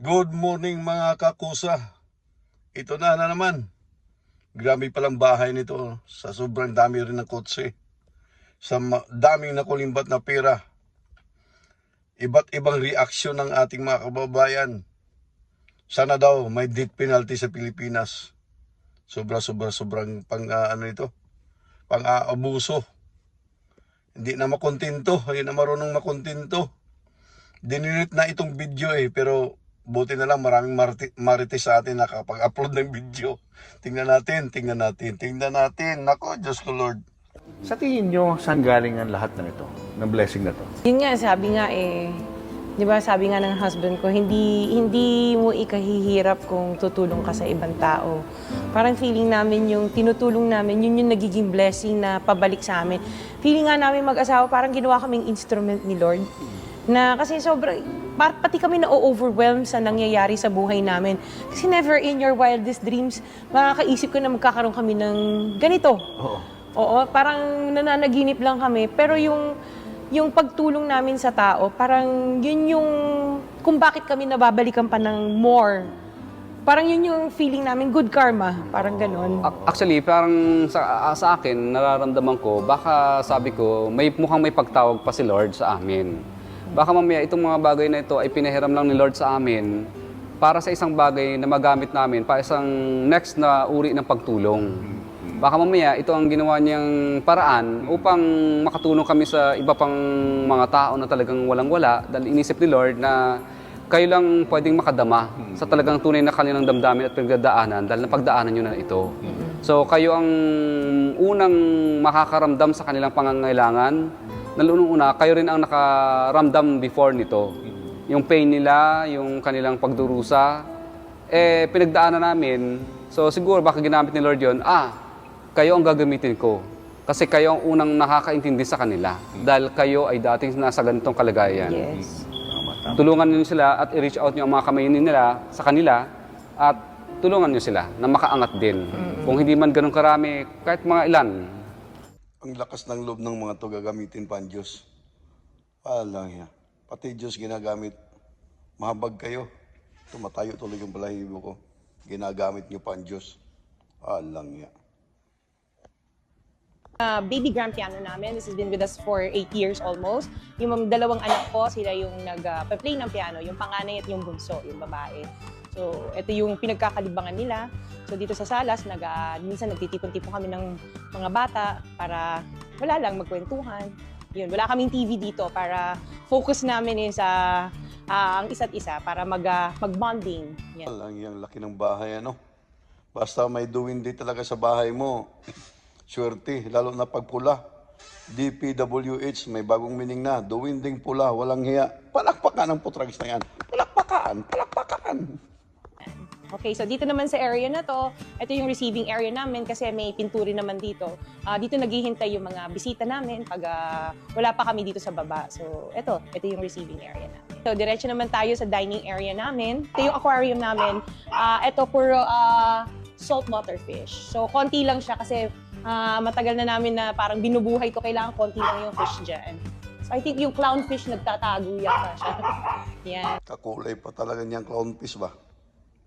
Good morning mga kakusa. Ito na naman. Grabe palang bahay nito sa sobrang dami rin ng kotse. Sa daming nakulimbat na pera. Iba't ibang reaksyon ng ating mga kababayan. Sana daw may death penalty sa Pilipinas. Sobrang pang-aabuso. Hindi na makontento, hindi na marunong makontento. Dinilit na itong video pero buti na lang maraming marites sa atin nakapag-upload ng video. Tingnan natin. Nako, Diyos ko Lord. Sa tingin nyo, saan galing ang lahat ng ito, ng blessing na to? Yun nga, sabi nga di ba sabi nga ng husband ko, hindi mo ikahihirap kung tutulong ka sa ibang tao. Parang feeling namin yung tinutulong namin, yun yung nagiging blessing na pabalik sa amin. Feeling nga namin mag-asawa, parang ginawa kaming instrument ni Lord. Na kasi pati kami na-overwhelm sa nangyayari sa buhay namin. Kasi never in your wildest dreams, makakaisip ko na magkakaroon kami ng ganito. Oo, parang nananaginip lang kami. Pero yung pagtulong namin sa tao, parang yun yung kung bakit kami nababalikan pa ng more. Parang yun yung feeling namin, good karma. Parang ganon. Actually, parang sa akin, nararamdaman ko, baka sabi ko, mukhang may pagtawag pa si Lord sa amin. Baka mamaya itong mga bagay na ito ay pinahiram lang ni Lord sa amin para sa isang bagay na magamit namin, para isang next na uri ng pagtulong. Baka mamaya ito ang ginawa niyang paraan upang makatulong kami sa iba pang mga tao na talagang walang-wala dahil inisip ni Lord na kayo lang pwedeng makadama sa talagang tunay na kanilang damdamin at pinagdadaanan dahil napagdaanan nyo na ito. So kayo ang unang makakaramdam sa kanilang pangangailangan. Nalunong-una, kayo rin ang nakaramdam before nito. Yung pain nila, yung kanilang pagdurusa, pinagdaanan namin. So siguro baka ginamit ni Lord yun, kayo ang gagamitin ko. Kasi kayo ang unang nakakaintindi sa kanila. Dahil kayo ay dating nasa ganitong kalagayan. Yes. Tulungan niyo sila at i-reach out niyo ang mga kamay nila sa kanila at tulungan niyo sila na makaangat din. Kung hindi man ganun karami, kahit mga ilan. Ang lakas ng loob ng mga to gagamitin pa ang Diyos. Walang yan. Pati Diyos ginagamit. Mahabag kayo. Tumatayo tuloy yung balahibo ko. Ginagamit niyo pa ang Diyos. Walang yan. Baby grand piano namin. This has been with us for 8 years almost. Yung dalawang anak ko, sila yung nag-play ng piano. Yung panganay at yung bunso, yung babae. So, ito yung pinagkakalibangan nila. So, dito sa Salas, minsan nagtitipon-tipon kami ng mga bata para wala lang, magkwentuhan. Yun, wala kaming TV dito para focus namin sa ang isa't isa para mag-bonding. Yan. Walang yan. Laki ng bahay, ano? Basta may duwindi talaga sa bahay mo. Swerte, lalo na pagpula. DPWH, may bagong meaning na. Duwinding pula, walang hiya. Palakpakan ang putragis na yan. Palakpakan. Okay, so dito naman sa area na to, ito yung receiving area namin kasi may pinturi naman dito. Dito naghihintay yung mga bisita namin pag wala pa kami dito sa baba. So ito yung receiving area namin. So diretso naman tayo sa dining area namin. Ito yung aquarium namin. Ito puro saltwater fish. So konti lang siya kasi matagal na namin na parang binubuhay to, kailangan konti lang yung fish dyan. So I think yung clownfish nagtatago yata siya. Yan. Kakulay pa talaga niyang clownfish ba?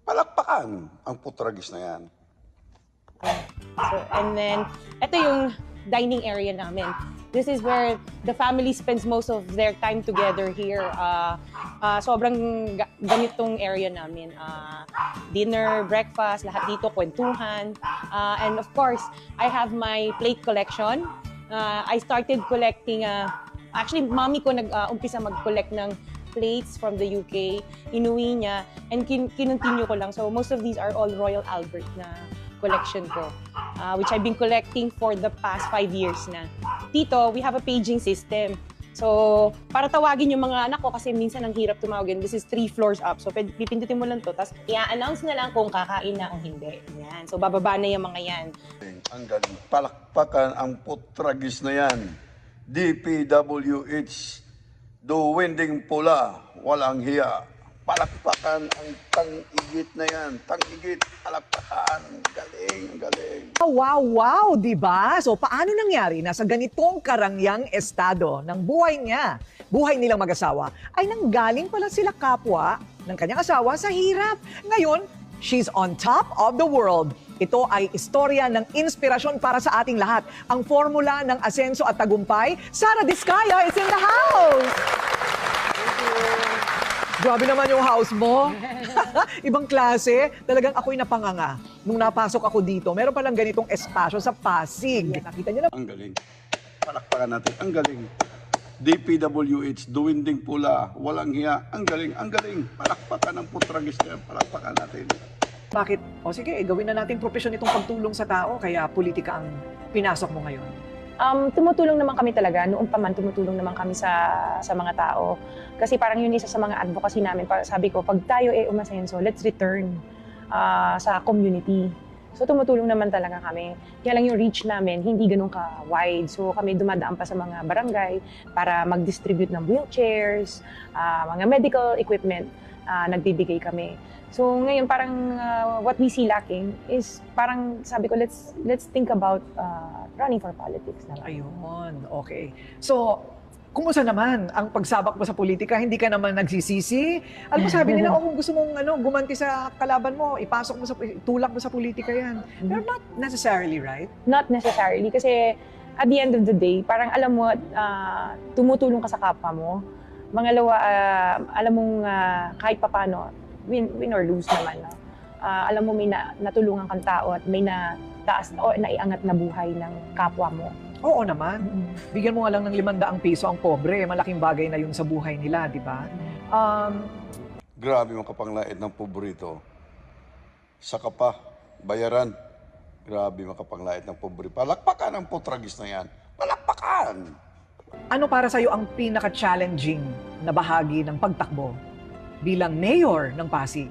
Palakpakan ang putragis na yan. So, and then, ito yung dining area namin. This is where the family spends most of their time together here. Sobrang ganitong area namin. Dinner, breakfast, lahat dito, kwentuhan. And of course, I have my plate collection. I started collecting, actually, mommy ko nag-umpisa mag-collect ng plates from the UK, inuwi niya, and kinontinue ko lang. So most of these are all Royal Albert na collection ko, which I've been collecting for the past 5 years na. Dito, we have a paging system. So, para tawagin yung mga anak ko, kasi minsan ang hirap tumawagin. This is 3 floors up. So, pipindutin mo lang to, tapos i-announce na lang kung kakain na o hindi. Yan. So, bababa na yung mga yan. Ang galing. Palakpakan ang putragis na yan. DPWH, duwinding pula, walang hiya. Palakpakan ang tang-igit na yan. Tang-igit, palakpakan. Galing, galing. Wow, wow, di ba? So paano nangyari na sa ganitong karangyang estado ng buhay niya, buhay nilang mag-asawa, ay nanggaling pala sila kapwa ng kanyang asawa sa hirap. Ngayon, she's on top of the world. Ito ay istorya ng inspirasyon para sa ating lahat. Ang formula ng asenso at tagumpay, Sara Diskaya is in the house! Grabe naman yung house mo. Ibang klase. Talagang ako'y napanganga. Nung napasok ako dito, meron palang ganitong espasyo sa Pasig. Nakita niyo na. Ang galing. Palakpakan natin. Ang galing. DPWH, duwinding pula, walang hiya. Ang galing, ang galing. Palakpakan ng putragis na yan. Palakpakan natin. Bakit? O sige, gawin na natin profesyon itong pagtulong sa tao, kaya politika ang pinasok mo ngayon. Tumutulong naman kami talaga, noong pa man tumutulong naman kami sa mga tao. Kasi parang yun isa sa mga advocacy namin. Sabi ko, pag tayo umasenso, let's return sa community. So tumutulong naman talaga kami. Kaya lang yung reach namin, hindi ganun ka-wide. So kami dumadaan pa sa mga barangay para mag-distribute ng wheelchairs, mga medical equipment, nagbibigay kami. So ngayon parang what we see lacking is parang sabi ko let's think about running for politics na. Ayun, okay. So, kumusta naman ang pagsabak mo sa politika? Hindi ka naman nagsisisi? Alam mo, sabi nila, kung gusto mong gumanti sa kalaban mo, itulak mo sa politika yan. Pero not necessarily, right? Not necessarily kasi at the end of the day, parang alam mo tumutulong ka sa kapwa mo. Mangalawa, alam mong kahit papano, win or lose naman. No? Alam mo may natulungan kang tao at may nataas o naiangat na buhay ng kapwa mo. Oo naman. Bigyan mo nga lang ng 500 piso ang pobre. Malaking bagay na yun sa buhay nila, di ba? Grabe mga kapanglait ng pobrito. Saka pa, bayaran. Grabe mga kapanglait ng pobrito. Palakpakan ang putragis na yan. Palakpakan! Ano para sa'yo ang pinaka-challenging na bahagi ng pagtakbo bilang mayor ng Pasig?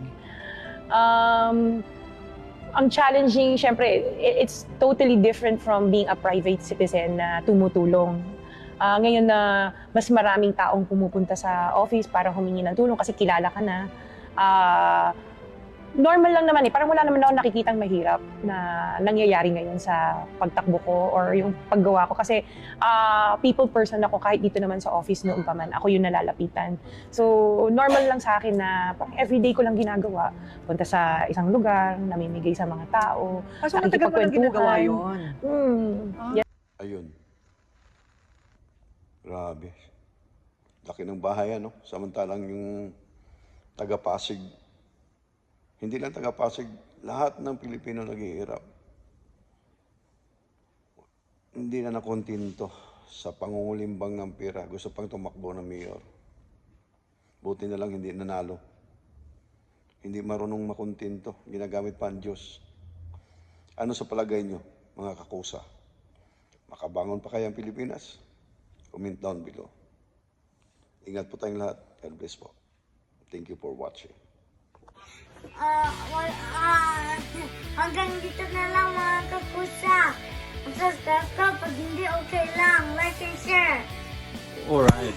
Ang challenging, syempre, it's totally different from being a private citizen na tumutulong. Ngayon na mas maraming taong pumupunta sa office para humingi ng tulong kasi kilala ka na. Normal lang naman parang wala naman ako nakikitang mahirap na nangyayari ngayon sa pagtakbo ko or yung paggawa ko kasi people person ako kahit dito naman sa office noon pa man, ako yung nalalapitan. So normal lang sa akin na parang everyday ko lang ginagawa. Punta sa isang lugar, namimigay sa mga tao, So, matagal mo nang ginagawa yun? Ayun. Grabe. Laki ng bahay, ano? Samantalang yung taga-Pasig, hindi lang taga-Pasig, lahat ng Pilipino naghihirap. Hindi na nakontinto sa pangungulimbang ng pera. Gusto pang tumakbo ng mayor. Buti na lang hindi nanalo. Hindi marunong makontinto. Ginagamit pa ang Diyos. Ano sa palagay nyo, mga kakusa? Makabangon pa kaya ang Pilipinas? Comment down below. Ingat po tayong lahat. God bless po. Thank you for watching. Hanggang dito na lang mga kapusa. Subscribe ka pag hindi okay lang. Like and share. Alright.